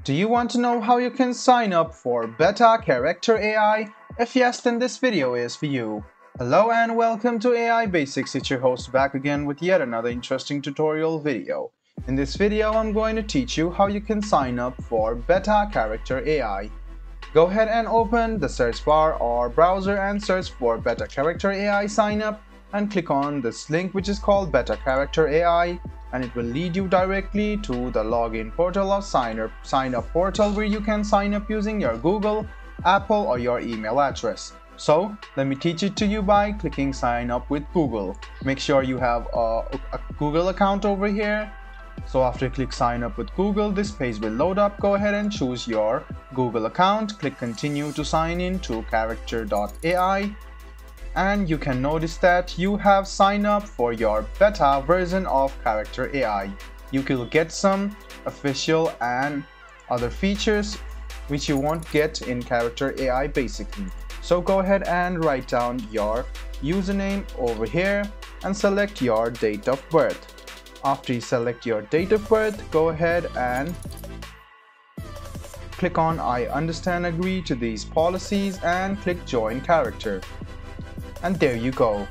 Do you want to know how you can sign up for beta character AI? If yes, then this video is for you. Hello and welcome to AI Basics. It's your host back again with yet another interesting tutorial video. In this video, I'm going to teach you how you can sign up for beta character AI. Go ahead and open the search bar or browser and search for beta character AI sign up and click on this link which is called beta character AI, and it will lead you directly to the login portal or sign up portal where you can sign up using your Google, Apple or your email address. So let me teach it to you by clicking sign up with Google. Make sure you have a Google account over here. So after you click sign up with Google, this page will load up. Go ahead and choose your Google account. Click continue to sign in to character.ai. And you can notice that you have signed up for your beta version of character AI. You will get some official and other features which you won't get in character AI basically. So go ahead and write down your username over here and select your date of birth. After you select your date of birth, go ahead and click on I understand, agree to these policies and click join character. And there you go.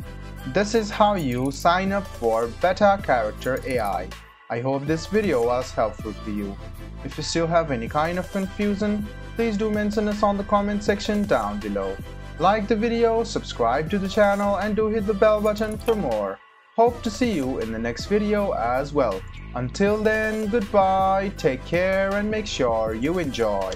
This is how you sign up for beta character AI. I hope this video was helpful to you. If you still have any kind of confusion, please do mention us on the comment section down below. Like the video, subscribe to the channel and do hit the bell button for more. Hope to see you in the next video as well. Until then, goodbye, take care and make sure you enjoy.